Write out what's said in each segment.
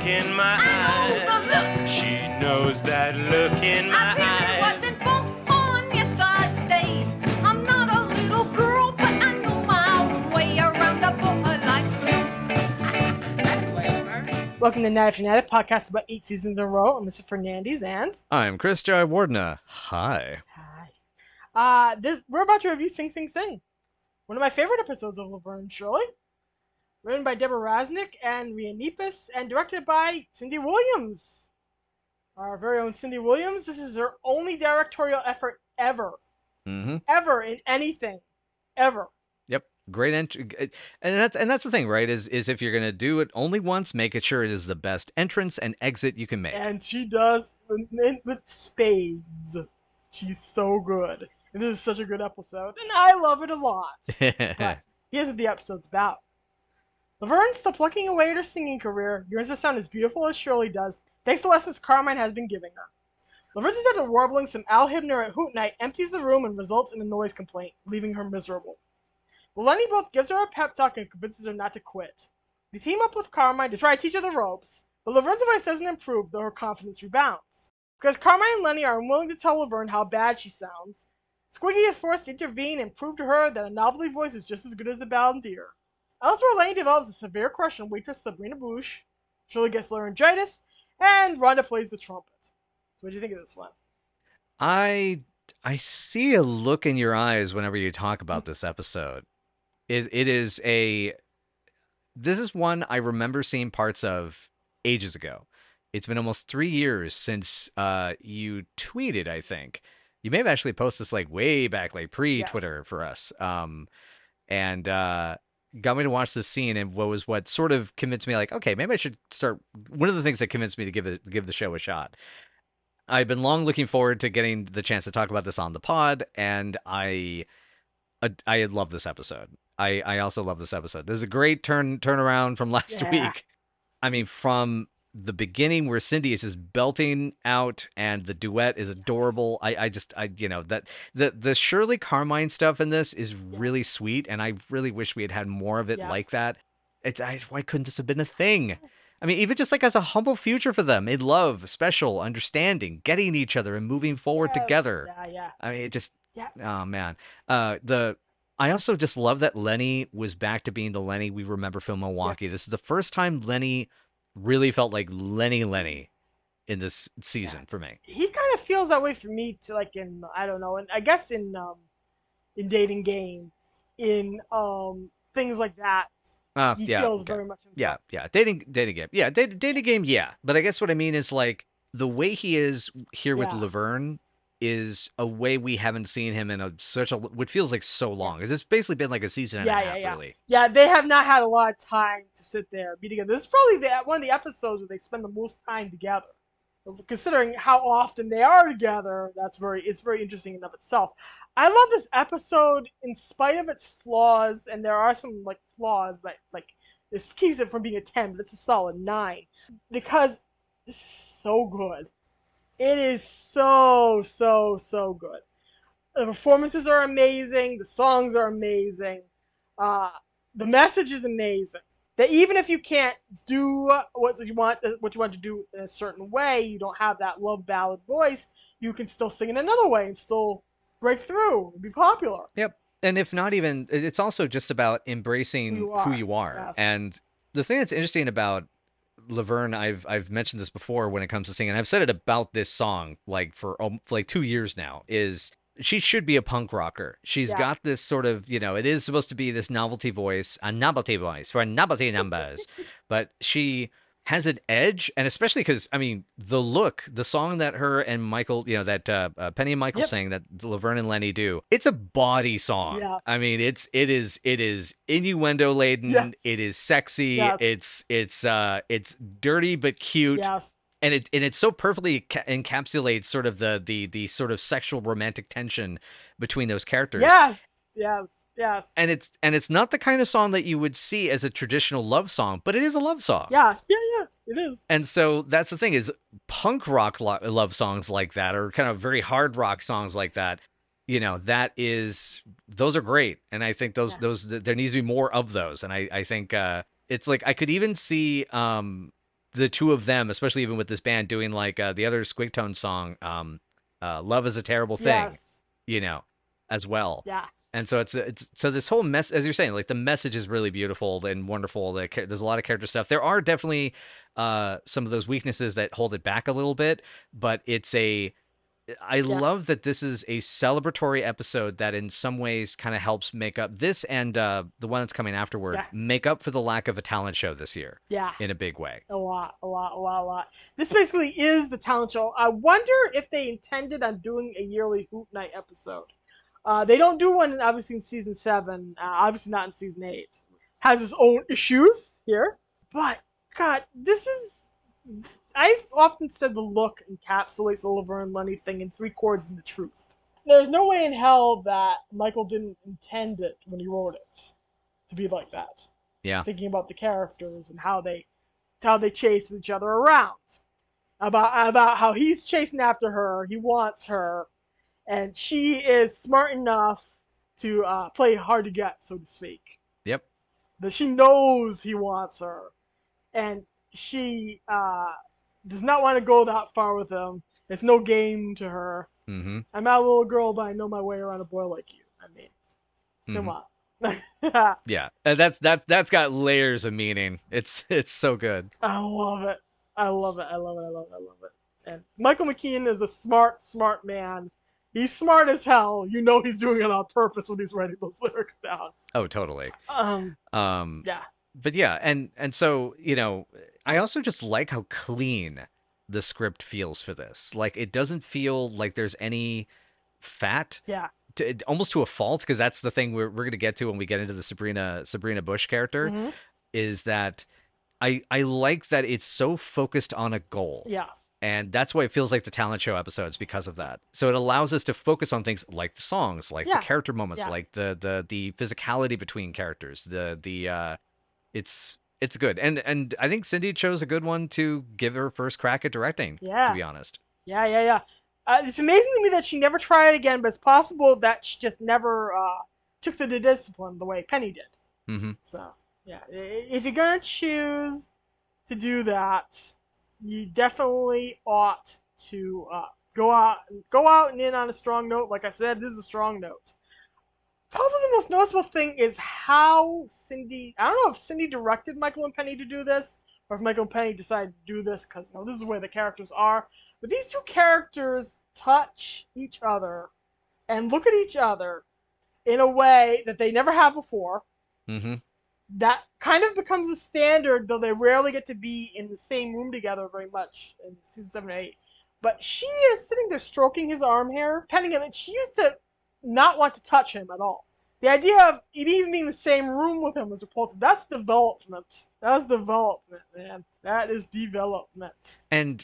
in my eyes. She knows that look in my eyes. Wasn't born yesterday. I'm not a little girl, but I know my way around the borderline. Welcome to Night After Night, a podcast about 8 seasons in a row. I'm Mr. Fernandez, and... I'm Chris Wardna. Hi. Hi. We're about to review Sing Sing Sing, one of my favorite episodes of Laverne and Shirley. Written by Deborah Raznick and Rhea Nepis, and directed by Cindy Williams. Our very own Cindy Williams. This is her only directorial effort ever. Mm-hmm. Ever in anything. Ever. Yep. Great entry. And that's the thing, right? Is if you're gonna do it only once, make it sure it is the best entrance and exit you can make. And she does with spades. She's so good. And this is such a good episode. And I love it a lot. But here's what the episode's about. Laverne, still plucking away at her singing career, yearns to sound as beautiful as Shirley does, thanks to lessons Carmine has been giving her. Laverne's attempt at warbling some Al Hibner at Hoot Night empties the room and results in a noise complaint, leaving her miserable. Lenny both gives her a pep talk and convinces her not to quit. They team up with Carmine to try to teach her the ropes, but Laverne's advice doesn't improve, though her confidence rebounds. Because Carmine and Lenny are unwilling to tell Laverne how bad she sounds, Squiggy is forced to intervene and prove to her that a novelty voice is just as good as a balladeer. Elsewhere, Lenny develops a severe crush on waitress Sabrina Bouche, Shirley gets laryngitis, and Rhonda plays the trumpet. What do you think of this one? I see a look in your eyes whenever you talk about this episode. This is one I remember seeing parts of ages ago. It's been almost 3 years since you tweeted, I think. You may have actually posted this like way back, like pre-Twitter for us. And got me to watch this scene, and what sort of convinced me, like, okay, maybe I should start. One of the things that convinced me to give the show a shot. I've been long looking forward to getting the chance to talk about this on the pod, and I love this episode. I also love this episode. There's a great turnaround from last week. I mean, from the beginning where Cindy is just belting out and the duet is adorable. The Shirley Carmine stuff in this is really sweet, and I really wish we had more of it like that. Why couldn't this have been a thing? I mean, even just like as a humble future for them in love, special, understanding, getting each other and moving forward together. Yeah. I mean, oh man. I also just love that Lenny was back to being the Lenny we remember from Milwaukee. This is the first time Lenny really felt like Lenny in this season for me. He kind of feels that way for me too, like in, I don't know, and I guess in Dating Game, in things like that. He feels very much himself. Yeah. Dating Game. Yeah, dating Game, yeah. But I guess what I mean is like the way he is here with Laverne is a way we haven't seen him in what feels like so long. Because it's basically been like a season and a half, really. Yeah, they have not had a lot of time to sit there, be together. This is probably one of the episodes where they spend the most time together. Considering how often they are together, it's very interesting in of itself. I love this episode in spite of its flaws, and there are some like flaws that like this keeps it from being a 10, but it's a solid 9 because this is so good. It is so good. The performances are amazing. The songs are amazing. The message is amazing. That even if you can't do what you want to do in a certain way, you don't have that love ballad voice, you can still sing in another way and still break through and be popular. Yep. And if not even, it's also just about embracing who you are. Yes. And the thing that's interesting about Laverne, I've mentioned this before when it comes to singing. I've said it about this song for 2 years now, is she should be a punk rocker. She's got this sort of, it is supposed to be this novelty voice for novelty numbers, but she has an edge, and especially because, I mean, the song that her and Michael, that Penny and Michael sing, that Laverne and Lenny do, it's a baudy song. Yeah. I mean, it is innuendo laden. Yeah. It is sexy. Yeah. It's dirty but cute. Yes. And it so perfectly encapsulates sort of the sort of sexual romantic tension between those characters. Yes. And it's not the kind of song that you would see as a traditional love song, but it is a love song. Yeah, it is. And so that's the thing, is punk rock love songs like that, or kind of very hard rock songs like that, those are great. And I think those there needs to be more of those. And I think it's like I could even see the two of them, especially even with this band doing like the other Squigtone song, "Love Is a Terrible Thing," Yes. you know, as well. Yeah. And so it's so this whole mess, as you're saying, like the message is really beautiful and wonderful. There's a lot of character stuff. There are definitely some of those weaknesses that hold it back a little bit, but I love that this is a celebratory episode that in some ways kind of helps make up this and the one that's coming afterward, make up for the lack of a talent show this year. Yeah. In a big way. A lot. This basically is the talent show. I wonder if they intended on doing a yearly Hoot Night episode. They don't do one, obviously, in season 7. Obviously not in season 8. Has its own issues here. But, God, this is... I've often said the look encapsulates the Laverne Lenny thing in 3 chords and the truth. There's no way in hell that Michael didn't intend it when he wrote it to be like that. Yeah. Thinking about the characters and how they chase each other around. About how he's chasing after her, he wants her, and she is smart enough to play hard to get, so to speak. Yep. That she knows he wants her, and she does not want to go that far with him. It's no game to her. Mm-hmm. I'm not a little girl, but I know my way around a boy like you. I mean, come on. Yeah, and that's got layers of meaning. It's so good. I love it. And Michael McKean is a smart man. He's smart as hell. You know he's doing it on purpose when he's writing those lyrics down. Oh, totally. Yeah. But yeah, and so, you know, I also just like how clean the script feels for this. Like, it doesn't feel like there's any fat. Yeah. Almost to a fault, because that's the thing we're going to get to when we get into the Sabrina Bouche character, is that I like that it's so focused on a goal. Yes. And that's why it feels like the talent show episodes, because of that. So it allows us to focus on things like the songs, like the character moments, like the physicality between characters. It's good. And I think Cindy chose a good one to give her first crack at directing, to be honest. Yeah. It's amazing to me that she never tried again, but it's possible that she just never took to the discipline the way Penny did. Mm-hmm. So, yeah. If you're going to choose to do that, you definitely ought to go out and in on a strong note. Like I said, this is a strong note. Probably the most noticeable thing is how Cindy... I don't know if Cindy directed Michael and Penny to do this, or if Michael and Penny decided to do this because this is the way the characters are. But these two characters touch each other and look at each other in a way that they never have before. Mm-hmm. That kind of becomes a standard, though they rarely get to be in the same room together very much in season 7 and 8. But she is sitting there stroking his arm hair, petting him, and she used to not want to touch him at all. The idea of even being in the same room with him was repulsive. That's development. That's development, man. That is development. And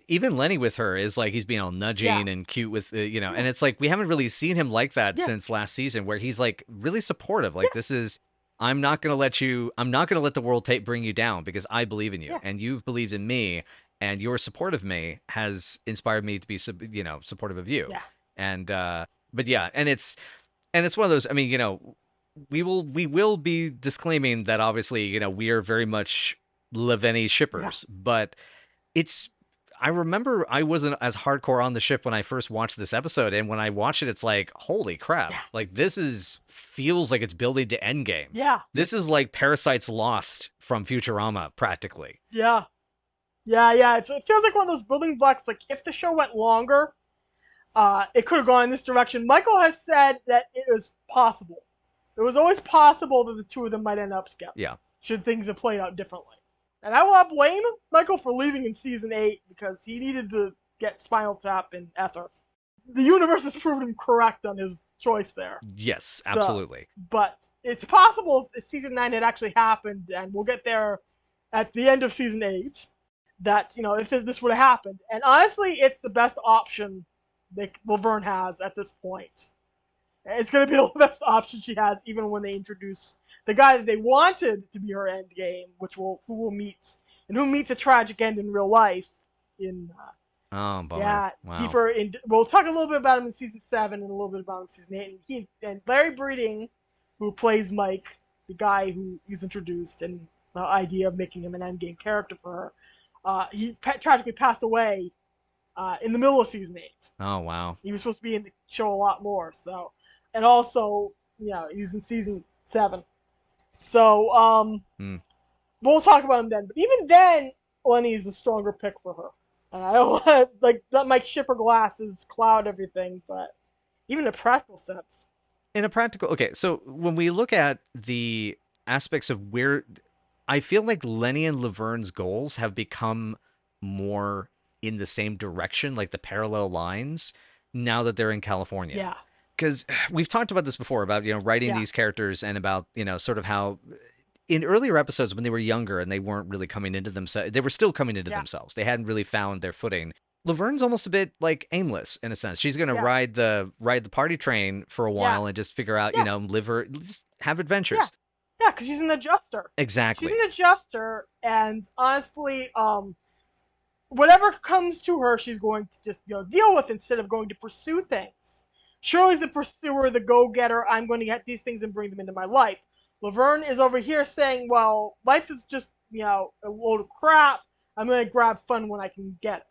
even Lenny with her is like, he's being all nudging and cute with, and it's like, we haven't really seen him like that since last season, where he's like really supportive. Like, this is... I'm not going to let the world bring you down because I believe in you and you've believed in me, and your support of me has inspired me to be, supportive of you. Yeah. And, but yeah, and it's one of those, I mean, we will be disclaiming that obviously, we are very much Lavenny shippers, but I remember I wasn't as hardcore on the ship when I first watched this episode, and when I watched it, it's like, holy crap. Yeah. Like, this feels like it's building to Endgame. Yeah. This is like Parasite's Lost from Futurama, practically. Yeah. It feels like one of those building blocks, like, if the show went longer, it could have gone in this direction. Michael has said that it was possible. It was always possible that the two of them might end up together. Yeah. Should things have played out differently. And I will not blame Michael for leaving in season 8 because he needed to get Spinal Tap in Ether. The universe has proven him correct on his choice there. Yes, absolutely. But it's possible if season 9 had actually happened, and we'll get there at the end of season 8, that, if this would have happened. And honestly, it's the best option that Laverne has at this point. It's going to be the best option she has, even when they introduce the guy that they wanted to be her end game, who who meets a tragic end in real life. Bummer. Yeah, wow. Deeper in. We'll talk a little bit about him in season 7 and a little bit about him in season 8. And Larry Breeding, who plays Mike, the guy who is introduced, and the idea of making him an end game character for he tragically passed away in the middle of season 8. Oh, wow. He was supposed to be in the show a lot more. So, and also, he was in season 7. So, we'll talk about him then. But even then, Lenny is a stronger pick for her. And I don't want to let my shipper glasses cloud everything, but even in a practical sense. Okay, so when we look at the aspects of where, I feel like Lenny and Laverne's goals have become more in the same direction, like the parallel lines, now that they're in California. Yeah. Because we've talked about this before, about, writing these characters, and about, sort of how in earlier episodes when they were younger and they weren't really coming into themselves, they were still coming into themselves. They hadn't really found their footing. Laverne's almost a bit like aimless in a sense. She's going to ride the party train for a while and just figure out, just have adventures. Yeah, because she's an adjuster. Exactly. She's an adjuster, and honestly, whatever comes to her, she's going to just deal with instead of going to pursue things. Shirley's the pursuer, the go-getter. I'm going to get these things and bring them into my life. Laverne is over here saying, well, life is just, a load of crap. I'm going to grab fun when I can get it.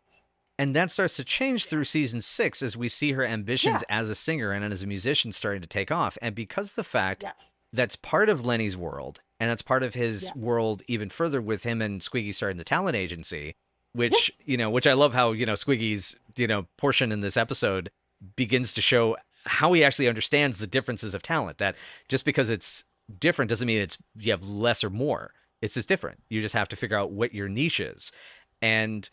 And that starts to change through season 6 as we see her ambitions as a singer and as a musician starting to take off. And because of the fact that's part of Lenny's world, and that's part of his world even further with him and Squiggy starting the talent agency, which, which I love how, Squiggy's, portion in this episode begins to show how he actually understands the differences of talent. That just because it's different doesn't mean you have less or more. It's just different. You just have to figure out what your niche is. And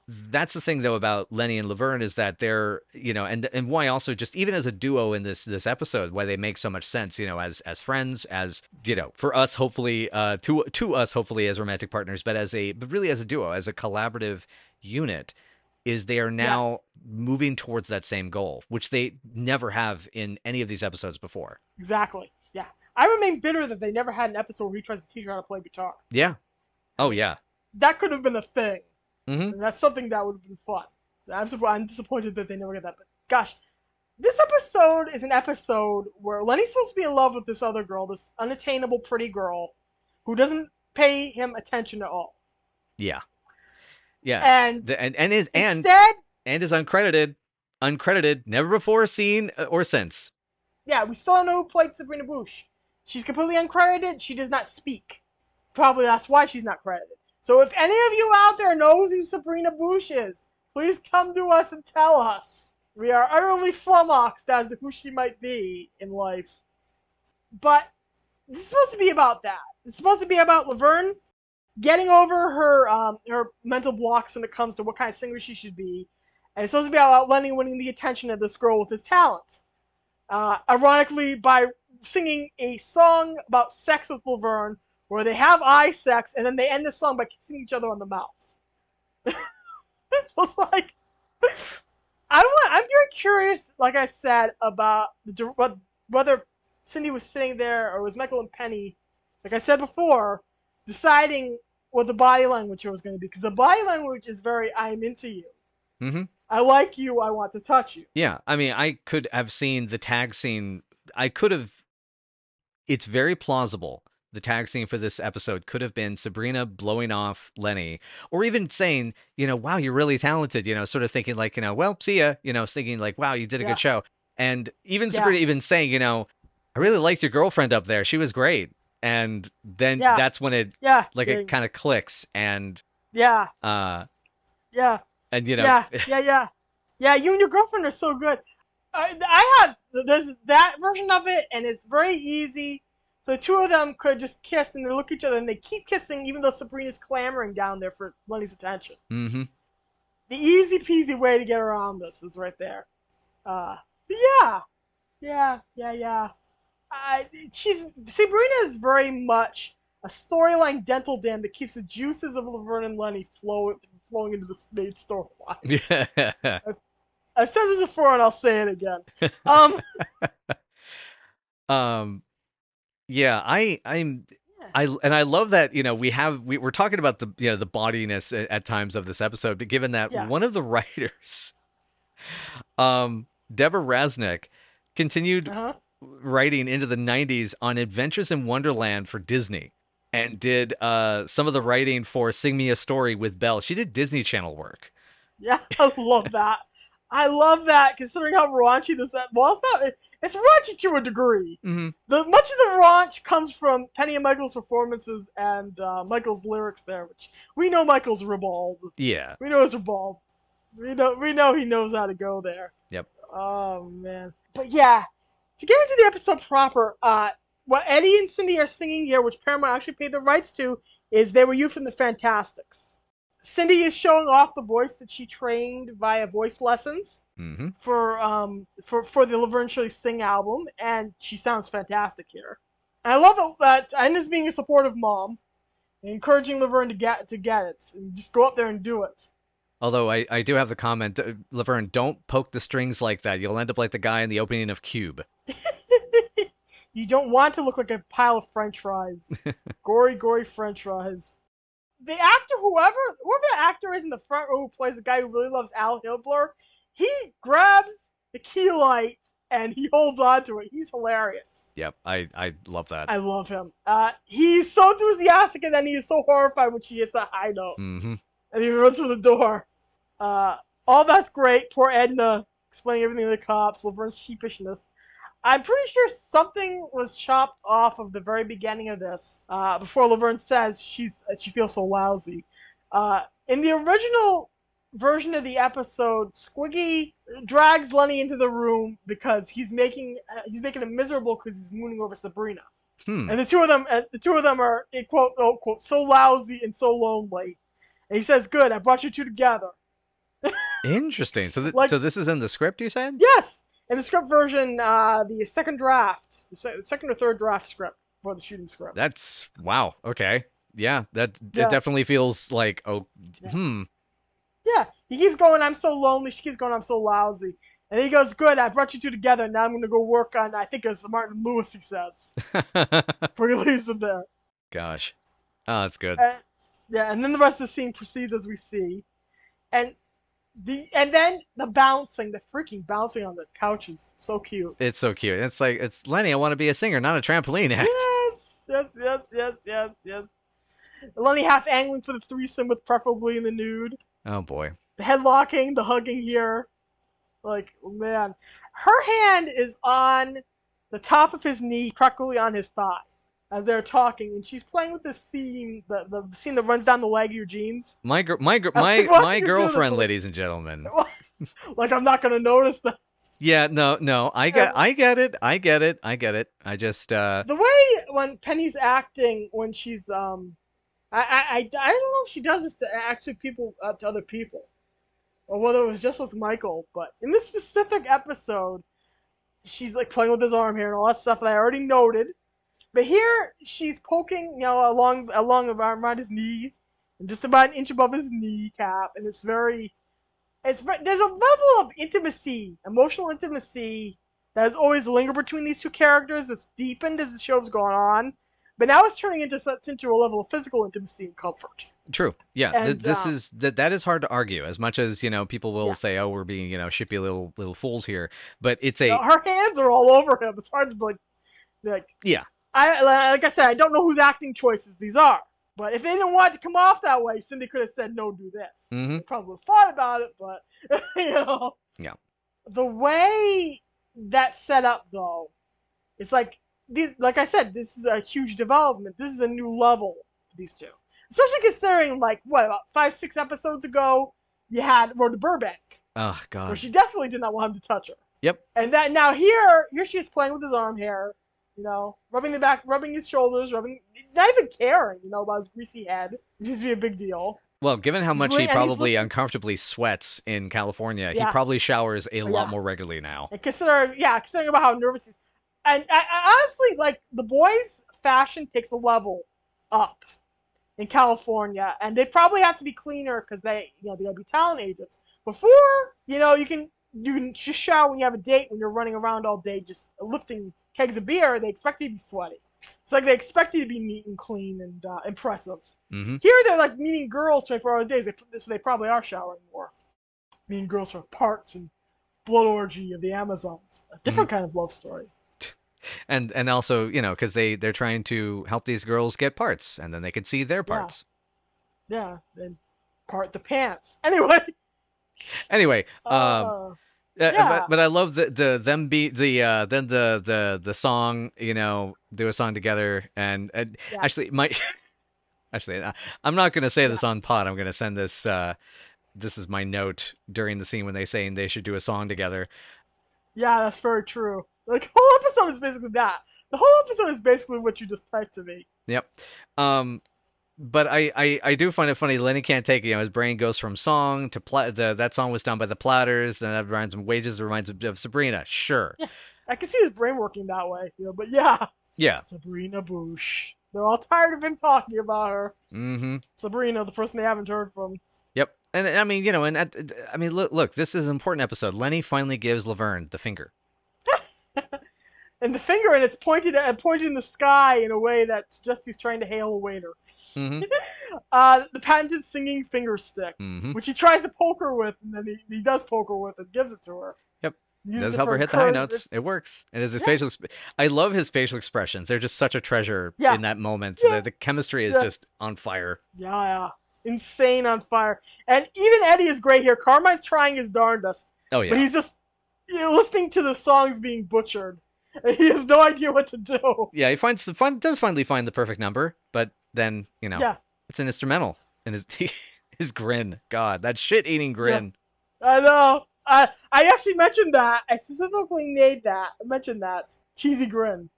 that's the thing, though, about Lenny and Laverne, is that they're, and why also just even as a duo in this episode, why they make so much sense, as friends, as, for us, hopefully, to us, hopefully, as romantic partners, but really as a duo, as a collaborative unit, is they are now moving towards that same goal, which they never have in any of these episodes before. Exactly. Yeah. I remain bitter that they never had an episode where he tries to teach her how to play guitar. Yeah. Oh, yeah. That could have been a thing. Mm-hmm. And that's something that would have been fun. I'm disappointed that they never get that. But gosh, this episode is an episode where Lenny's supposed to be in love with this other girl, this unattainable pretty girl, who doesn't pay him attention at all. Yeah. Yeah. And is uncredited, never before seen or since. Yeah, we still don't know who played Sabrina Bouche. She's completely uncredited. She does not speak. Probably that's why she's not credited. So if any of you out there knows who Sabrina Bouche is, please come to us and tell us. We are utterly flummoxed as to who she might be in life. But this is supposed to be about that. It's supposed to be about Laverne getting over her mental blocks when it comes to what kind of singer she should be. And it's supposed to be about Lenny winning the attention of this girl with his talent. Ironically, by singing a song about sex with Laverne, where they have eye sex, and then they end the song by kissing each other on the mouth. It's like, I'm very curious, like I said, about whether Cindy was sitting there or it was Michael and Penny, like I said before, deciding what the body language was going to be. Because the body language is very, I'm into you. Mm-hmm. I like you, I want to touch you. Yeah, I mean, I could have seen the tag scene. It's very plausible. The tag scene for this episode could have been Sabrina blowing off Lenny, or even saying, wow, you're really talented, sort of thinking like, well, see ya, thinking like, wow, you did a good show. And even Sabrina even saying, I really liked your girlfriend up there. She was great. And then that's when it kind of clicks and and yeah, you and your girlfriend are so good. There's that version of it, and it's very easy. The two of them could just kiss and they look at each other and they keep kissing even though Sabrina's clamoring down there for Lenny's attention. Mm-hmm. The easy peasy way to get around this is right there. Yeah. Sabrina is very much a storyline dental dam that keeps the juices of Laverne and Lenny flowing into the main storyline. Yeah. I've said this before and I'll say it again. Yeah, I love that, we're talking about the the bodiness at times of this episode, but given that one of the writers, Deborah Rasnick, continued writing into the 90s on Adventures in Wonderland for Disney. and did some of the writing for Sing Me a Story with Belle. She did Disney Channel work. Yeah, I love that. I love that, considering how raunchy this. Well, it's not. It's raunchy to a degree. Mm-hmm. Much of the raunch comes from Penny and Michael's performances and Michael's lyrics there, which we know Michael's ribald. Yeah. We know it's ribald. We know he knows how to go there. Yep. Oh man. But yeah, to get into the episode proper, what Eddie and Cindy are singing here, which Paramount actually paid the rights to, is "They Were You" from the Fantastics. Cindy is showing off the voice that she trained via voice lessons Mm-hmm. for the Laverne and Shirley Sing album, and she sounds fantastic here. And I love that Edna's being a supportive mom, and encouraging Laverne to get it, and just go up there and do it. Although I do have the comment, Laverne, don't poke the strings like that. You'll end up like the guy in the opening of Cube. You don't want to look like a pile of French fries. Gory French fries. The actor, whoever the actor is in the front row who plays the guy who really loves Al Hibler, he grabs the key light and he holds on to it. He's hilarious. Yep, I love that. I love him. He's so enthusiastic, and then he is so horrified when she hits that high note. Mm-hmm. And he runs for the door. All that's great. Poor Edna explaining everything to the cops. Laverne's sheepishness. I'm pretty sure something was chopped off of the very beginning of this before Laverne says she feels so lousy. In the original version of the episode, Squiggy drags Lenny into the room because he's making him miserable because he's mooning over Sabrina. And the two of them are quote unquote so lousy and so lonely. And he says, "Good, I brought you two together." Interesting. So so this is in the script, you said? Yes. In the script version, the second draft, the second or third draft script for the shooting script. That's wow. Okay. Yeah, it Yeah. definitely feels like Yeah, he keeps going, "I'm so lonely." She keeps going, "I'm so lousy." And he goes, "Good, I brought you two together. Now I'm going to go work on," I think it's Martin Lewis, he says. Before he leaves them there. Gosh. Oh, that's good. And then the rest of the scene proceeds as we see. And then the freaking bouncing on the couch is so cute. It's so cute. It's Lenny, I want to be a singer, not a trampoline act. Yes. Lenny half angling for the threesome with preferably in the nude. Oh boy. The headlocking, the hugging here. Like, man. Her hand is on the top of his knee, practically on his thigh, as they're talking, and she's playing with the scene, the scene that runs down the leg of your jeans. My girlfriend, ladies and gentlemen. Like, I'm not gonna notice that. Yeah, no, I get it. I just the way when Penny's acting when she's I don't know if she does this to actually to other people, or whether it was just with Michael, but in this specific episode, she's like playing with his arm here and all that stuff that I already noted. But here she's poking, along the arm around his knee, and just about an inch above his kneecap, and there's a level of intimacy, emotional intimacy, that has always lingered between these two characters. That's deepened as the show's gone on, but now it's turning into a level of physical intimacy and comfort. True. Yeah, And, that is hard to argue. As much as people will say, "Oh, we're being shippy little fools here," but it's her hands are all over him. It's hard to like. Yeah. Like I said, I don't know whose acting choices these are, but if they didn't want it to come off that way, Cindy could have said, "No, do this." Mm-hmm. They probably thought about it, but Yeah. The way that's set up, though, it's like like I said, this is a huge development. This is a new level for these two, especially considering about 5-6 episodos ago you had Rhoda Burbank. Oh God. Where she definitely did not want him to touch her. Yep. And that now here she's playing with his arm hair. Rubbing the back, rubbing his shoulders, not even caring, about his greasy head. It used to be a big deal. Well, given how much he probably uncomfortably sweats in California, he probably showers a lot more regularly now. And considering about how nervous he is. And I honestly, the boys' fashion takes a level up in California, and they probably have to be cleaner because they gotta be talent agents. Before, you can just shower when you have a date, when you're running around all day just lifting kegs of beer. They expect you to be sweaty. It's like they expect you to be neat and clean and impressive. Mm-hmm. Here they're meeting girls 24 hours a day, so they probably are showering more. Meeting girls for parts and blood orgy of the Amazons. A different kind of love story. And also, because they're trying to help these girls get parts, and then they can see their parts. Yeah, then part the pants. Anyway. Anyway, Yeah. but I love the them be then the song, do a song together, and Yeah. actually I'm not gonna say this on pod. I'm gonna send this. This is my note during the scene when they saying they should do a song together. Yeah, that's very true. Like, the whole episode is basically that. The whole episode is basically what you just typed to me. Yep. But I do find it funny. Lenny can't take it. His brain goes from song to that song was done by the Platters. Then that reminds him of Wages. Reminds him of Sabrina. Sure. Yeah, I can see his brain working that way. But yeah. Yeah. Sabrina Bouche. They're all tired of him talking about her. Mm-hmm. Sabrina, the person they haven't heard from. Yep. And I mean, look, this is an important episode. Lenny finally gives Laverne the finger. And the finger, and it's pointed in the sky in a way that suggests he's trying to hail a waiter. Mm-hmm. The patented singing finger stick, Mm-hmm. which he tries to poke her with, and then he does poke her with and gives it to her. Yep. Uses Does it help for her hit the high encouragement. notes. It works. And his facial. I love his facial expressions. They're just such a treasure Yeah. in that moment. Yeah. The chemistry is Yeah. just on fire. Yeah. Insane on fire. And even Eddie is great here. Carmine's trying his darndest. Oh yeah. But he's just listening to the songs being butchered. And he has no idea what to do. Yeah, he does finally find the perfect number, but then Yeah. it's an instrumental, and his grin, God, that shit-eating grin. I know. I actually mentioned that. I specifically mentioned that. Cheesy grin.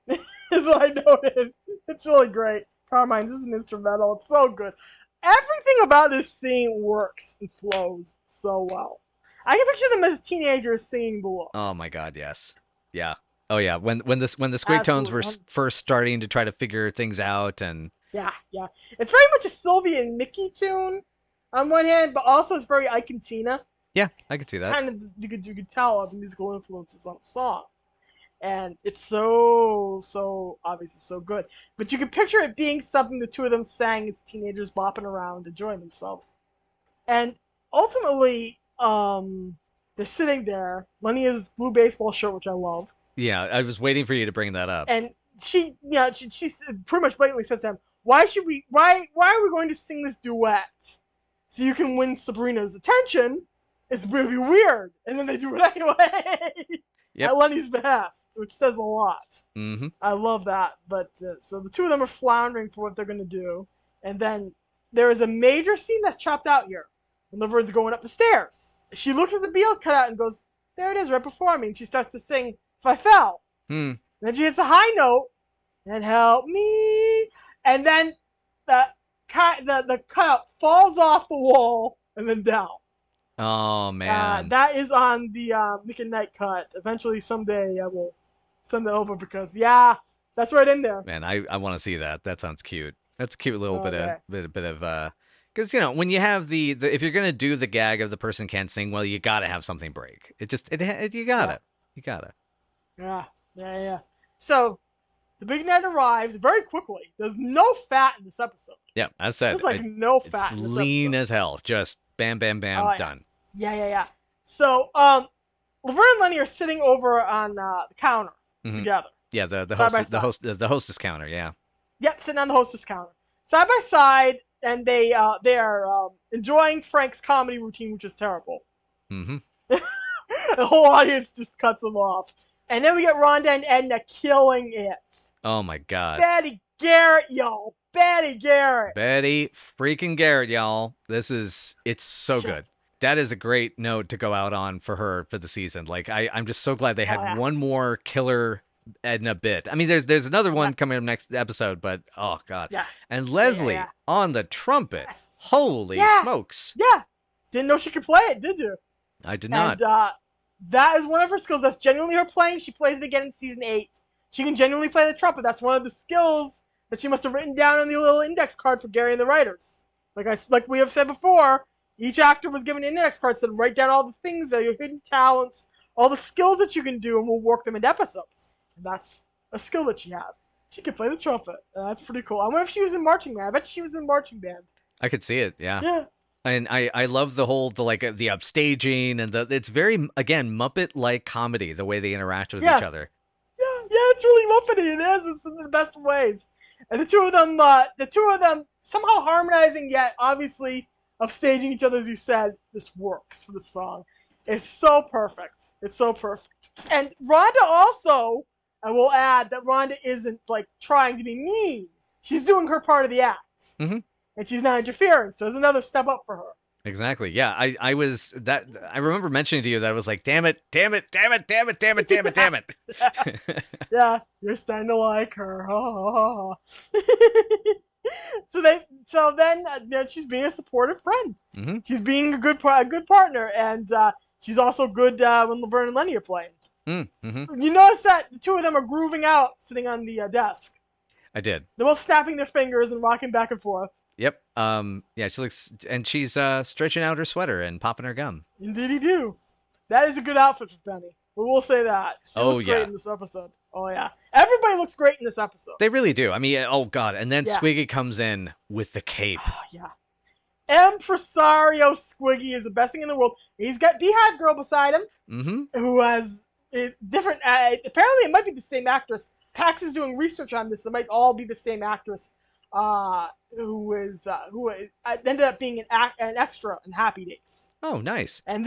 Is what I noted. It's really great. Carmine, this is an instrumental. It's so good. Everything about this scene works and flows so well. I can picture them as teenagers singing below. Oh my God, yes, yeah, oh yeah. When the Squig tones were Absolutely. first starting to try to figure things out, and Yeah. It's very much a Sylvie and Mickey tune on one hand, but also it's very Ike and Tina. yeah, I could see that. Kind of, you could tell of the musical influences on the song. And it's so obviously so good. But you can picture it being something the two of them sang as teenagers bopping around, enjoying themselves. And ultimately, they're sitting there. Lenny has blue baseball shirt, which I love. Yeah, I was waiting for you to bring that up. And she pretty much blatantly says to him, why are we going to sing this duet? So you can win Sabrina's attention? It's really weird. And then they do it anyway. Yep. At Lenny's behest, which says a lot. Mm-hmm. I love that. But so the two of them are floundering for what they're going to do. And then there is a major scene that's chopped out here. When Laverne's going up the stairs. She looks at the Beal cutout and goes, there it is, right before me. And she starts to sing, If I Fell. Hmm. Then she hits a high note, and help me. And then the cutout falls off the wall and then down. Oh man. That is on the Nick and Night cut. Eventually, someday, I will send it over because, yeah, that's right in there. Man, I want to see that. That sounds cute. That's a cute little Okay. bit of because when you have the if you're gonna do the gag of the person can't sing well, you gotta have something break. You gotta. Yeah. So the big night arrives very quickly. There's no fat in this episode. Yeah, as said, There's like no fat. it's in this lean episode. as hell. Just bam, bam, bam, Oh, yeah. done. Yeah. So Laverne and Lenny are sitting over on the counter Mhm. together. Yeah, the Side by host the hostess counter. Yeah. Yep, sitting on the hostess counter, side by side, and they are enjoying Frank's comedy routine, which is terrible. Mm-hmm. The whole audience just cuts them off, and then we get Rhonda and Edna killing it. Oh my God. Betty Garrett, y'all. Betty Garrett. Betty freaking Garrett, y'all. It's so good. That is a great note to go out on for her for the season. Like I'm just so glad they had yeah. one more killer Edna bit. I mean, there's another one coming up next episode, but oh God. Yeah. And Leslie Yeah. on the trumpet. Yes. Holy Yeah. smokes. Yeah. Didn't know she could play it, did you? I did not. And that is one of her skills. That's genuinely her playing. She plays it again in season 8. She can genuinely play the trumpet. That's one of the skills that she must have written down on the little index card for Gary and the writers. Like we have said before, each actor was given an index card, said write down all the things, your hidden talents, all the skills that you can do, and we'll work them into episodes. And that's a skill that she has. She can play the trumpet. That's pretty cool. I wonder if she was in marching band. I bet she was in marching band. I could see it. Yeah. Yeah. And I love the whole the upstaging and it's very again Muppet like comedy the way they interact with each other. Yeah, it's really Muppety. It is. It's in the best ways. And the two of them somehow harmonizing yet obviously upstaging each other, as you said. This works for the song. It's so perfect. It's so perfect. And Rhonda also, I will add that Rhonda isn't like trying to be mean. She's doing her part of the act, and she's not interfering. So there's another step up for her. Exactly. Yeah, I was that. I remember mentioning to you that I was like, damn it, damn it, damn it, damn it, damn it, damn it, damn it. Yeah, you're starting to like her. So then she's being a supportive friend. Mm-hmm. She's being a good partner, and she's also good when Laverne and Lenny are playing. Mm-hmm. You notice that the two of them are grooving out, sitting on the desk. I did. They're both snapping their fingers and rocking back and forth. Yep. Yeah, she looks, and she's stretching out her sweater and popping her gum. Indeed, you do. That is a good outfit for Penny. But we'll say that. She looks great in this episode. Oh yeah, everybody looks great in this episode. They really do. I mean, oh god, and then Yeah. Squiggy comes in with the cape. Oh yeah. Impresario Squiggy is the best thing in the world. He's got Beehive Girl beside him, who has different. Apparently, it might be the same actress. Pax is doing research on this. It might all be the same actress. Who ended up being an extra in Happy Days. Oh, nice. And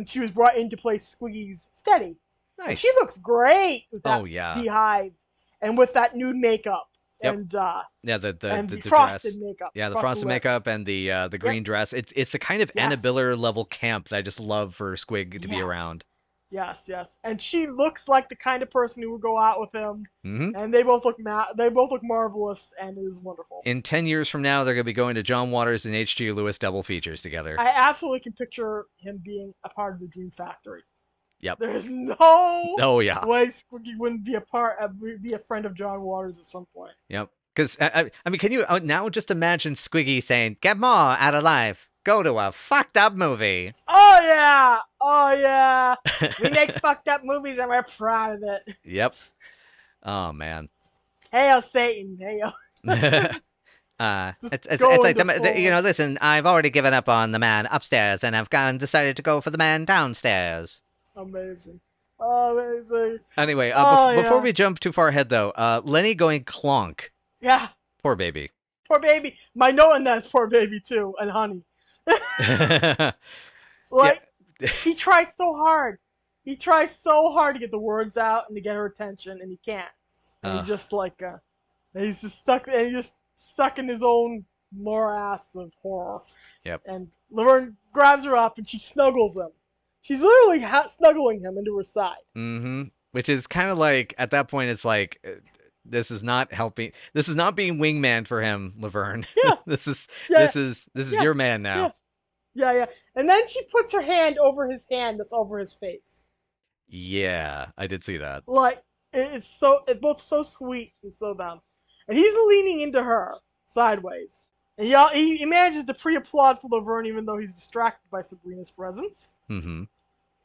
she was brought in to play Squiggy's steady. Nice. And she looks great with that yeah. beehive and with that nude makeup. Yep. And the frosted dress. makeup. Yeah, the frosted makeup and the green dress. It's the kind of Anna Biller level camp that I just love for Squig to be around. Yes. And she looks like the kind of person who would go out with him. Mm-hmm. And they both look marvelous, and it is wonderful. In 10 years from now, they're going to be going to John Waters and H.G. Lewis double features together. I absolutely can picture him being a part of the Dream Factory. Yep. There's no way Squiggy wouldn't be a friend of John Waters at some point. Yep. Because, I mean, can you now just imagine Squiggy saying, "Get more out of life. Go to a fucked up movie." Oh, yeah. We make fucked up movies and we're proud of it. Yep. Oh, man. Hail Satan. Hail. It's like, listen, I've already given up on the man upstairs and I've decided to go for the man downstairs. Amazing. Anyway, before we jump too far ahead, though, Lenny going clonk. Yeah. Poor baby. Poor baby. My note on that is poor baby, too, and honey. He tries so hard. He tries so hard to get the words out and to get her attention, and he can't. And he's just like, he's just stuck in his own morass of horror. Yep. And Laverne grabs her up and she snuggles him. She's literally snuggling him into her side. Mm-hmm. Which is kind of like, at that point, it's like, this is not helping. This is not being wingman for him, Laverne. Yeah. This is your man now. Yeah. And then she puts her hand over his hand that's over his face. Yeah, I did see that. Like, it's both so sweet and so dumb. And he's leaning into her sideways. And he manages to pre-applaud for Laverne even though he's distracted by Sabrina's presence. Mm-hmm.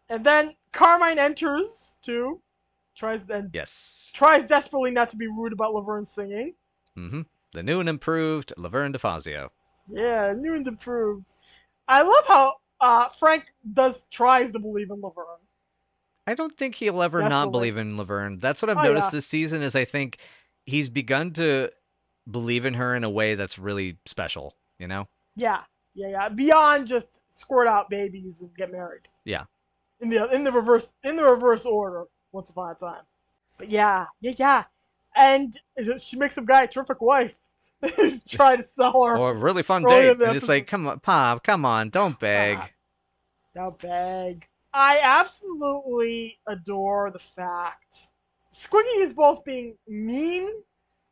And then Carmine enters, too. Tries desperately not to be rude about Laverne singing. Mm-hmm. The new and improved Laverne DeFazio. Yeah, new and improved. I love how Frank tries to believe in Laverne. I don't think he'll ever not believe in Laverne. That's what I've noticed this season is I think he's begun to believe in her in a way that's really special, you know? Yeah. Beyond just squirt out babies and get married. Yeah. In the reverse order, once upon a time. But yeah. And she makes some guy a terrific wife. Try to sell her. Or a really fun date. And it's like, come on, Pop, come on, don't beg. Don't beg. I absolutely adore the fact Squiggy is both being mean,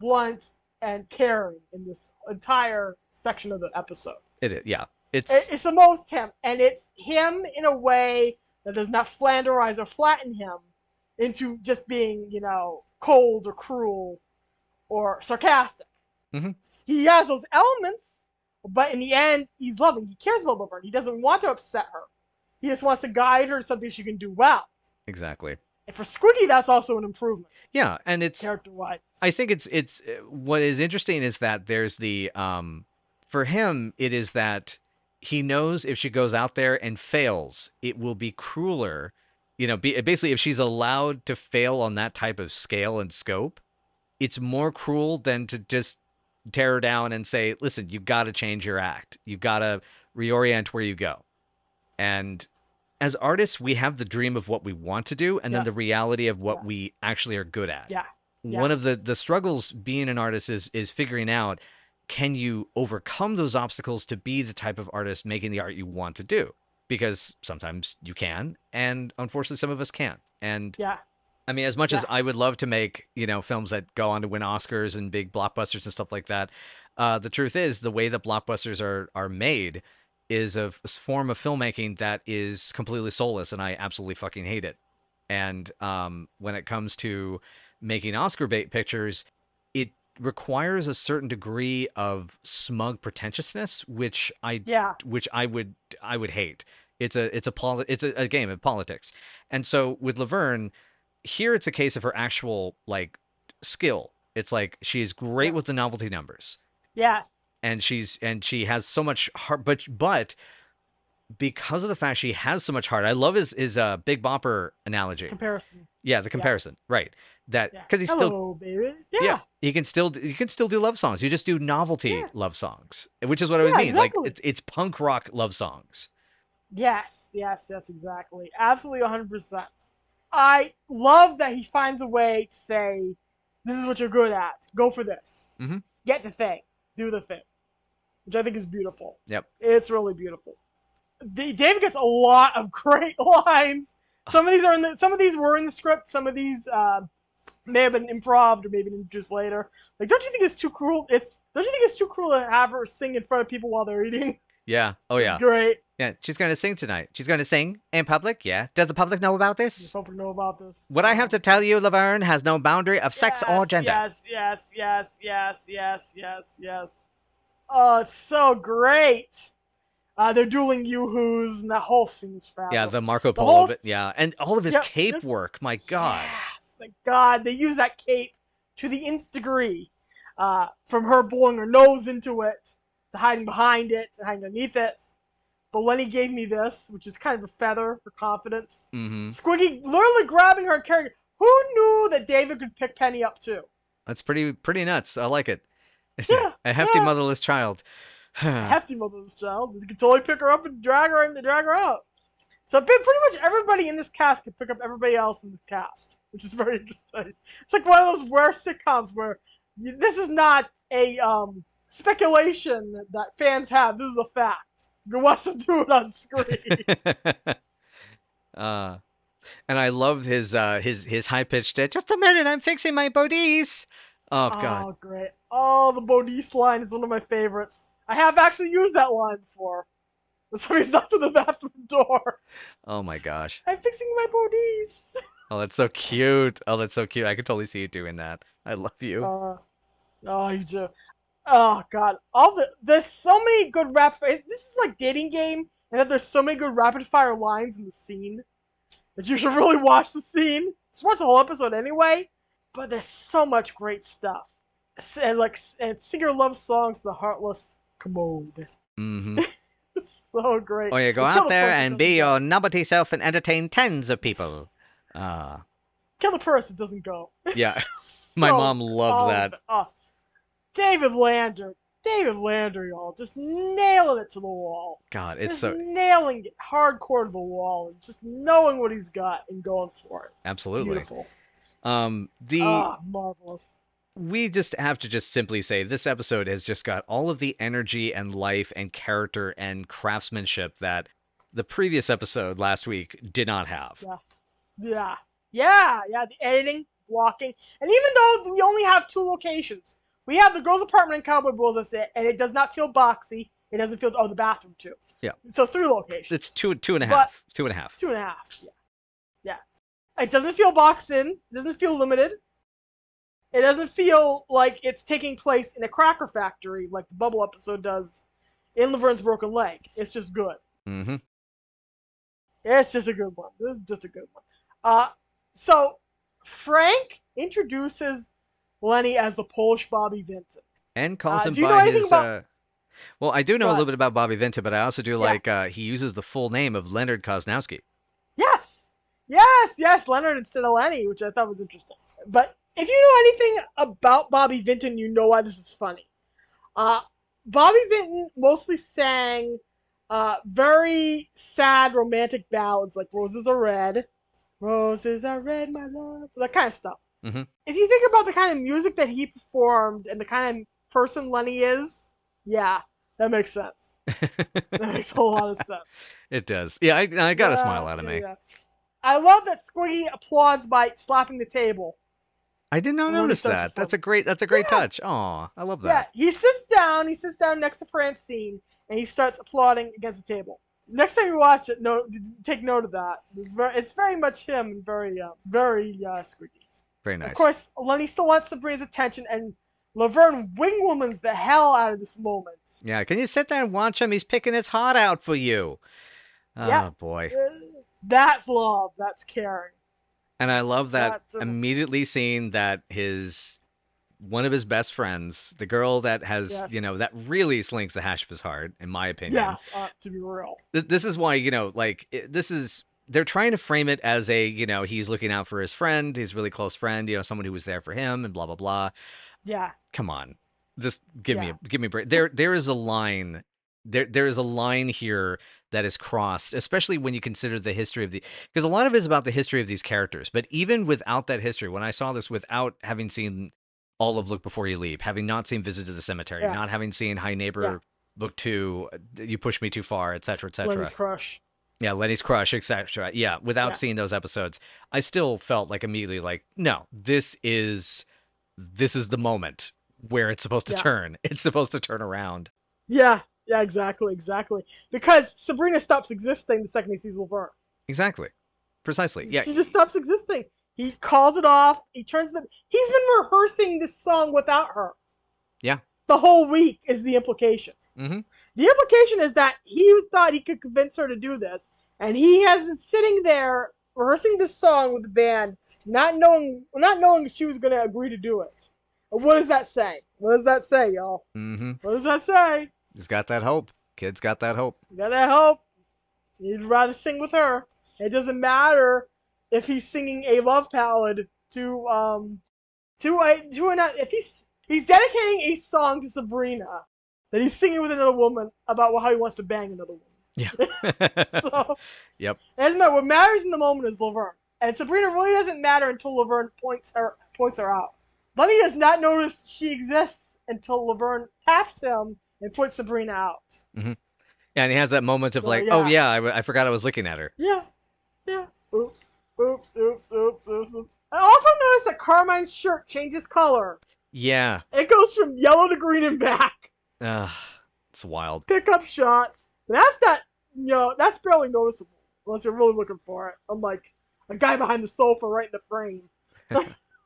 blunt, and caring in this entire section of the episode. It is, yeah. It's the most him, and it's him in a way that does not flanderize or flatten him into just being, cold or cruel or sarcastic. Mm-hmm. He has those elements, but in the end, he's loving. He cares about Laverne. He doesn't want to upset her. He just wants to guide her to something she can do well. Exactly. And for Squiggy, that's also an improvement. Yeah, and it's character-wise. I think it's what is interesting is that there's the for him it is that he knows if she goes out there and fails, it will be crueler basically, if she's allowed to fail on that type of scale and scope, it's more cruel than to just tear her down and say, listen, you got to change your act. You got to reorient where you go. And as artists, we have the dream of what we want to do and then the reality of what we actually are good at. Yeah. One of the struggles being an artist is figuring out, can you overcome those obstacles to be the type of artist making the art you want to do? Because sometimes you can, and unfortunately some of us can't. And I mean, as much as I would love to make, films that go on to win Oscars and big blockbusters and stuff like that, the truth is the way that blockbusters are made is a form of filmmaking that is completely soulless, and I absolutely fucking hate it. And when it comes to making Oscar bait pictures, it requires a certain degree of smug pretentiousness, which I would hate. It's a game of politics. And so with Laverne, here it's a case of her actual skill. It's like she's great with the novelty numbers. Yes. And she has so much heart, but because of the fact she has so much heart, I love his Big Bopper analogy. Comparison. Yeah, the comparison, right? That because he's Hello, baby. Yeah. You can still do love songs. You just do novelty love songs, which is what I was mean. Exactly. Like it's punk rock love songs. Yes, exactly. Absolutely 100%. I love that he finds a way to say, this is what you're good at. Go for this. Mm-hmm. Get the thing. Do the thing. Which I think is beautiful. Yep. It's really beautiful. David gets a lot of great lines. Some of these were in the script. Some of these may have been improv or maybe introduced later. Like, don't you think it's too cruel? Don't you think it's too cruel to have her sing in front of people while they're eating? Yeah. Oh yeah. Great. Yeah, she's going to sing tonight. She's going to sing in public. Yeah. Does the public know about this? The public know about this. What I have to tell you, Laverne, has no boundary of sex or gender. Yes. Oh, it's so great. They're dueling yoo-hoos, and that whole scene's fabulous. Yeah, the Marco Polo bit. Yeah, and all of his cape work. My God. Yes, my God. They use that cape to the nth degree. From her blowing her nose into it, to hiding behind it, to hiding underneath it. But Lenny gave me this, which is kind of a feather for confidence. Mm-hmm. Squiggy literally grabbing her and carrying her. Who knew that David could pick Penny up too? That's pretty nuts. I like it. It's a hefty motherless child. Hefty motherless child. You can totally pick her up and drag her out. So pretty much everybody in this cast can pick up everybody else in this cast, which is very interesting. It's like one of those rare sitcoms where this is not a speculation that fans have. This is a fact. You can watch them do it on screen. And I love his high pitched. Just a minute, I'm fixing my bodice. Oh God. Oh great. Oh, the bodice line is one of my favorites. I have actually used that line before. When somebody's knocked on the bathroom door. Oh my gosh. I'm fixing my bodice. Oh, that's so cute. I could totally see you doing that. I love you. Oh, you do. Oh God. There's so many good this is like dating game, and that there's so many good rapid fire lines in the scene that you should really watch the scene. Just watch the whole episode anyway. But there's so much great stuff. And sing your love songs, the heartless commode. Mm-hmm. It's so great. Oh yeah, go out there and be your novelty self and entertain tens of people. Kill the person doesn't go. Yeah. My mom loved that. David Lander, y'all, just nailing it to the wall. God, it's just nailing it hardcore to the wall, and just knowing what he's got and going for it. Absolutely. Beautiful. Marvelous. We just have to just simply say this episode has just got all of the energy and life and character and craftsmanship that the previous episode last week did not have. Yeah. The editing, blocking, and even though we only have 2 locations, we have the girls' apartment in Cowboy Bills, that's it, and it does not feel boxy. It doesn't feel the bathroom too. Yeah. So 3 locations. It's two and a half. 2.5. Yeah. It doesn't feel boxed in. It doesn't feel limited. It doesn't feel like it's taking place in a cracker factory like the Bubble episode does in Laverne's Broken Leg. It's just good. Mm-hmm. It's just a good one. This is just a good one. So Frank introduces Lenny as the Polish Bobby Vinton. And calls him by his... Well, I do know a little bit about Bobby Vinton, but I also do like he uses the full name of Leonard Kozlowski. Yes, Leonard instead of Lenny, which I thought was interesting. But if you know anything about Bobby Vinton, you know why this is funny. Bobby Vinton mostly sang very sad romantic ballads like Roses Are Red, Roses Are Red, my love, that kind of stuff. Mm-hmm. If you think about the kind of music that he performed and the kind of person Lenny is, yeah, that makes sense. That makes a whole lot of sense. It does. Yeah, I got a smile out of me. Yeah. I love that Squiggy applauds by slapping the table. I did not notice that. That's a great touch. Aw, I love that. Yeah, he sits down next to Francine, and he starts applauding against the table. Next time you watch it, take note of that. It's very much him, and very Squiggy. Very nice. Of course, Lenny still wants Sabrina's attention, and Laverne wingwomans the hell out of this moment. Yeah, can you sit there and watch him? He's picking his heart out for you. Oh, boy. That's love. That's caring. And I love that immediately seeing that one of his best friends, the girl that has, that really slinks the hash of his heart, in my opinion. Yeah, to be real. This is why, they're trying to frame it as he's looking out for his friend, his really close friend, someone who was there for him and blah, blah, blah. Yeah. Come on. Just give me a break. There is a line. There is a line here that is crossed, especially when you consider the history of because a lot of it is about the history of these characters. But even without that history, when I saw this without having seen all of Look Before You Leave, having not seen Visit to the Cemetery, not having seen High Neighbor, Book 2, You Push Me Too Far, etc., etc. Lenny's Crush. Yeah, Lenny's Crush, etc. Yeah, without seeing those episodes, I still felt like immediately like, no, this is the moment where it's supposed to turn. It's supposed to turn around. Yeah, exactly. Because Sabrina stops existing the second he sees Laverne. Exactly. Precisely. Yeah. She just stops existing. He calls it off. He's been rehearsing this song without her. Yeah. The whole week is the implication. Mm-hmm. The implication is that he thought he could convince her to do this, and he has been sitting there rehearsing this song with the band, not knowing if she was going to agree to do it. And what does that say? What does that say, y'all? Mm-hmm. What does that say? He's got that hope. Kid's got that hope. Got that hope. He'd rather sing with her. It doesn't matter if he's singing a love ballad if he's dedicating a song to Sabrina that he's singing with another woman about how he wants to bang another woman. Yeah. So, yep. It doesn't matter. What matters in the moment is Laverne. And Sabrina really doesn't matter until Laverne points her out. Lenny does not notice she exists until Laverne taps him and points Sabrina out. Mm-hmm. Yeah, and he has that moment of I forgot I was looking at her. Yeah. Oops. I also noticed that Carmine's shirt changes color. Yeah. It goes from yellow to green and back. It's wild. Pickup shots. That's barely noticeable unless you're really looking for it. Unlike a guy behind the sofa right in the frame.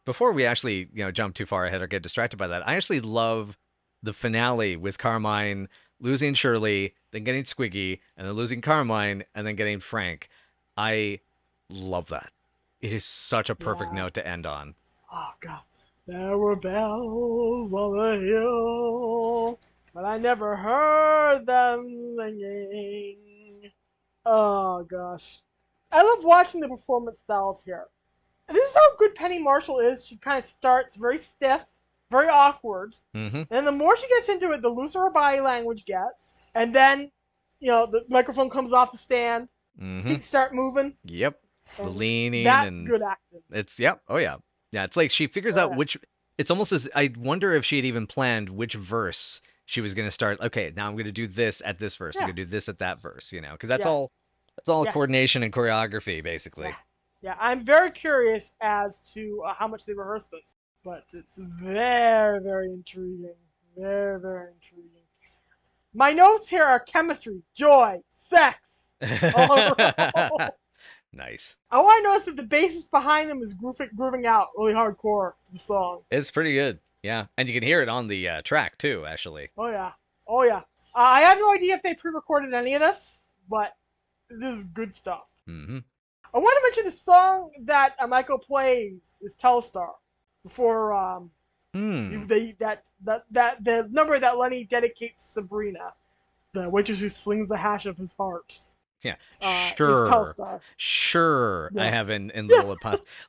Before we actually, jump too far ahead or get distracted by that, I actually love the finale with Carmine losing Shirley, then getting Squiggy, and then losing Carmine, and then getting Frank. I love that. It is such a perfect note to end on. Oh, God. There were bells on the hill, but I never heard them ringing. Oh, gosh. I love watching the performance styles here. And this is how good Penny Marshall is. She kind of starts very stiff, very awkward. Mm-hmm. And the more she gets into it, the looser her body language gets. And then, the microphone comes off the stand. Mm-hmm. Feet start moving. Yep. The leaning that's and good acting. It's oh yeah. Yeah, it's like she figures out which. It's almost as I wonder if she had even planned which verse she was going to start. Okay, now I'm going to do this at this verse. I'm going to do this at that verse. Because that's all. That's all coordination and choreography, basically. Yeah, I'm very curious as to how much they rehearsed this, but it's very, very intriguing. Very, very intriguing. My notes here are chemistry, joy, sex. Nice. I want to notice that the bassist behind them is grooving out really hardcore the song. It's pretty good, yeah. And you can hear it on the track, too, actually. Oh, yeah. I have no idea if they pre-recorded any of this, but this is good stuff. Mm-hmm. I want to mention the song that Michael plays is Telstar before the number that Lenny dedicates to Sabrina, the waitress who slings the hash of his heart. Yeah, is sure, Telstar. sure. I Yeah. have in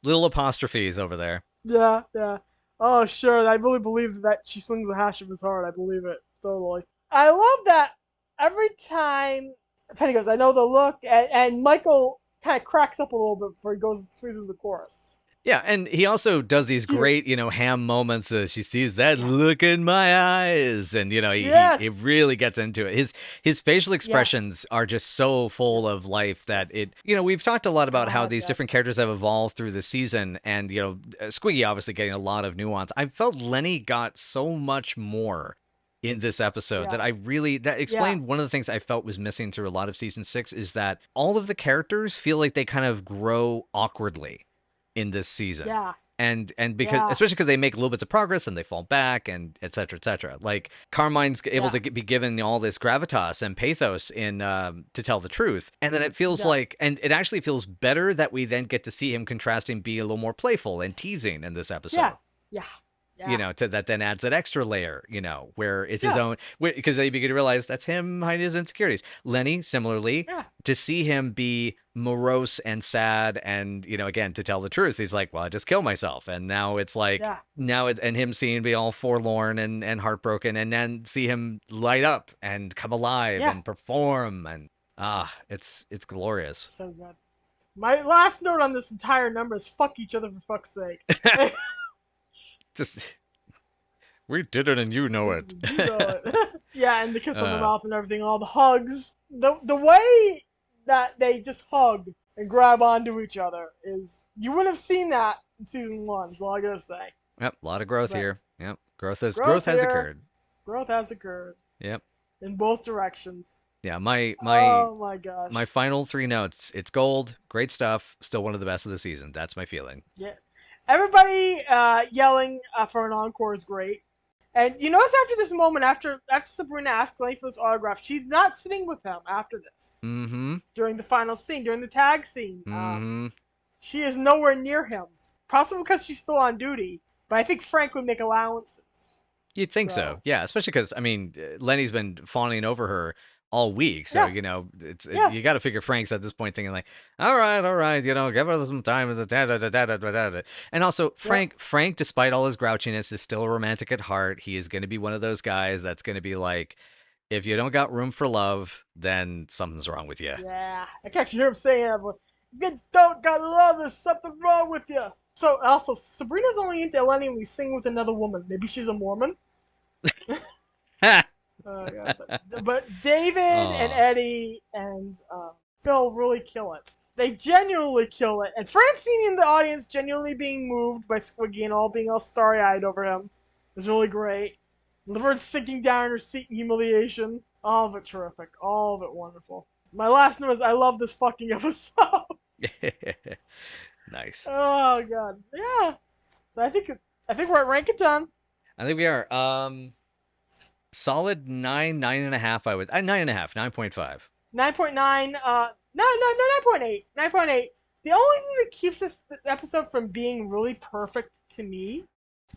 little apostrophes over there. Yeah, yeah. Oh, sure. I really believe that she slings the hash of his heart. I believe it. Totally. I love that every time Penny goes, I know the look, and Michael kind of cracks up a little bit before he goes and squeezes the chorus. Yeah, and he also does these Cute. great, ham moments. She sees that Yes. look in my eyes, and Yes. he really gets into it. His facial Yes. expressions are just so full of life that we've talked a lot about how God, these yes. different characters have evolved through the season, and Squiggy obviously getting a lot of nuance. I felt Lenny got so much more in this episode Yeah. that explained one of the things I felt was missing through a lot of season 6 is that all of the characters feel like they kind of grow awkwardly in this season. Yeah. And because especially because they make little bits of progress and they fall back and et cetera, et cetera. Like Carmine's able to be given all this gravitas and pathos in To Tell the Truth, and then it feels like, and it actually feels better that we then get to see him contrasting, be a little more playful and teasing in this episode. Yeah. That then adds that extra layer, where it's his own, because they begin to realize that's him hiding his insecurities. Lenny, similarly, to see him be morose and sad and, again, to tell the truth, he's like, well, I just killed myself. And now it's like, and him seeing be all forlorn and heartbroken, and then see him light up and come alive and perform. And, it's glorious. So good. My last note on this entire number is fuck each other for fuck's sake. Just, we did it and you know it. You know it. Yeah, and the kiss on the mouth and everything, all the hugs. The way that they just hug and grab onto each other is, you wouldn't have seen that in season 1, is all I gotta say. Yep, a lot of growth here. Yep, growth has occurred. Growth has occurred. Yep. In both directions. Yeah, my oh my gosh. My final 3 notes. It's gold, great stuff, still one of the best of the season. That's my feeling. Yeah. Everybody yelling for an encore is great. And you notice after this moment, after Sabrina asks Lenny for this autograph, she's not sitting with him after this. Mm-hmm. During the final scene, during the tag scene. Mm-hmm. She is nowhere near him. Possibly because she's still on duty. But I think Frank would make allowances. You'd think so. Yeah, especially because, Lenny's been fawning over her all week, so you got to figure Frank's at this point thinking like, all right, give her some time. And also Frank, despite all his grouchiness, is still a romantic at heart. He is going to be one of those guys that's going to be like, if you don't got room for love, then something's wrong with you. Yeah, I can actually hear him saying that. But you don't got love, there's something wrong with you. So also, Sabrina's only into Lenny when we sing with another woman. Maybe she's a Mormon. But David and Eddie and Phil really kill it. They genuinely kill it. And Francine in the audience genuinely being moved by Squiggy and all being all starry-eyed over him is really great. Laverne sinking down in her seat in humiliation. All of it terrific. All of it wonderful. My last note is I love this fucking episode. Nice. Oh god. Yeah. So I think we're at rank it done. I think we are. Solid 9.5. I would 9.5, 9.5. 9.9. No, 9.8. 9.8. The only thing that keeps this episode from being really perfect to me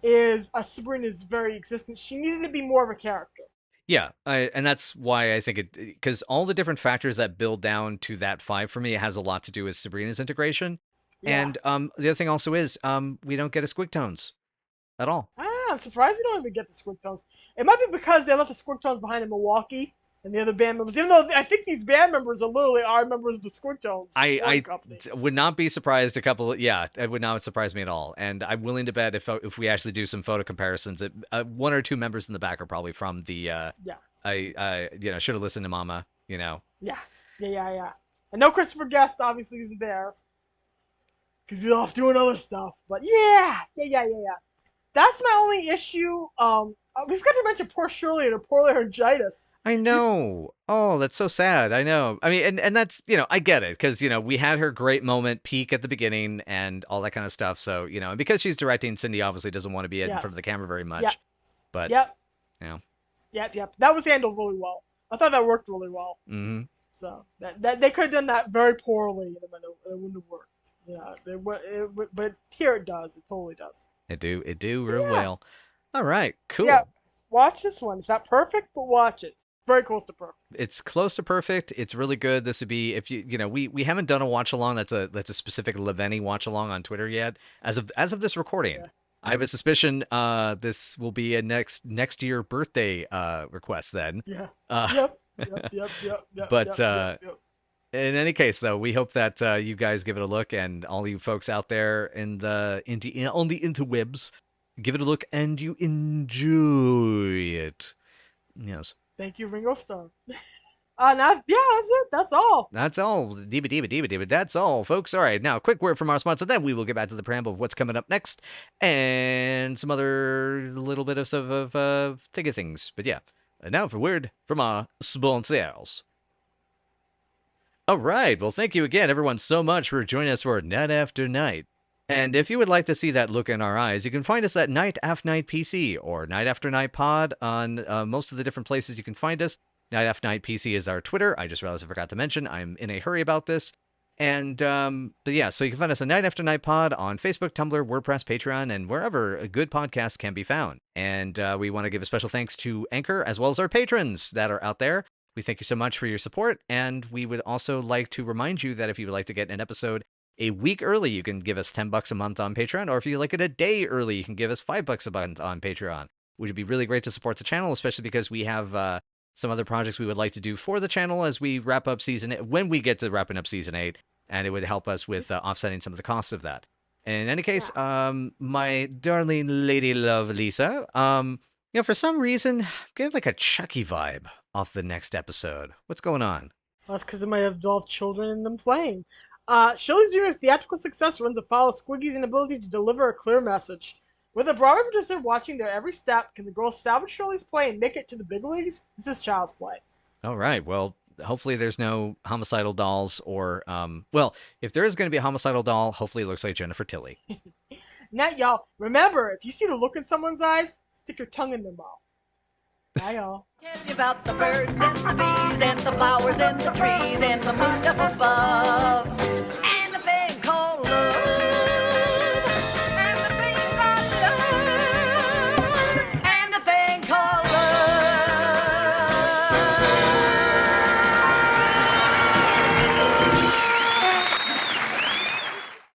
is Sabrina's very existence. She needed to be more of a character. Yeah, and that's why I think because all the different factors that build down to that 5 for me, it has a lot to do with Sabrina's integration. Yeah. And the other thing also is we don't get a Squigtones at all. I'm surprised we don't even get the Squigtones. It might be because they left the Squigtones behind in Milwaukee and the other band members, even though I think these band members are literally our members of the Squigtones. I would not be surprised it would not surprise me at all. And I'm willing to bet if we actually do some photo comparisons, one or two members in the back are probably from the I should have listened to Mama, Yeah. I know Christopher Guest obviously isn't there because he's off doing other stuff, but yeah. That's my only issue. We've got to mention poor Shirley and her poor laryngitis. I know. Oh, that's so sad. I know. I mean, and that's, I get it because, we had her great moment peak at the beginning and all that kind of stuff. So, and because she's directing, Cindy obviously doesn't want to be in front of the camera very much. Yep. But, Yep. That was handled really well. I thought that worked really well. Mm-hmm. So, that they could have done that very poorly and it wouldn't have worked. Yeah, but here it does. It totally does. It do real well. All right, cool. Yeah, watch this one. It's not perfect, but watch it. very close to perfect. It's close to perfect. It's really good. This would be if we haven't done a watch along that's a specific Lavenny watch along on Twitter yet. As of this recording, Yeah. I have a suspicion this will be a next year birthday request then. Yeah. Yep. Yep. But Yep. in any case, though, we hope that you guys give it a look, and all you folks out there on the interwebs, give it a look and you enjoy it. Yes. Thank you, Ringo Starr. That's it. That's all. That's all. Diva. That's all, folks. All right, now a quick word from our sponsor. Then we will get back to the preamble of what's coming up next, and some other little bit of ticket things. But yeah, and now for a word from our sponsors. All right. Well, thank you again, everyone, so much for joining us for Night After Night. And if you would like to see that look in our eyes, you can find us at Night After Night PC or Night After Night Pod on most of the different places you can find us. Night After Night PC is our Twitter. I just realized I forgot to mention. I'm in a hurry about this. And, but yeah, so you can find us at Night After Night Pod on Facebook, Tumblr, WordPress, Patreon, and wherever good podcasts can be found. And we want to give a special thanks to Anchor as well as our patrons that are out there. We thank you so much for your support. And we would also like to remind you that if you would like to get an episode a week early, you can give us $10 a month on Patreon, or if you like it a day early, you can give us $5 a month on Patreon, which would be really great to support the channel, especially because we have some other projects we would like to do for the channel as we wrap up when we get to wrapping up season 8, and it would help us with offsetting some of the costs of that. In any case, my darling lady love Lisa, for some reason, I'm getting like a Chucky vibe off the next episode. What's going on? Well, that's because it might involve children in them playing. Shirley's dream of theatrical success runs afoul of Squiggy's inability to deliver a clear message. With a Broadway producer watching their every step, can the girls salvage Shirley's play and make it to the big leagues? This is child's play. All right. Well, hopefully there's no homicidal dolls or, if there is going to be a homicidal doll, hopefully it looks like Jennifer Tilly. Now, y'all, remember, if you see the look in someone's eyes, stick your tongue in their mouth. Bye, y'all. Tell you about the birds and the bees and the flowers and the trees and the moon up above.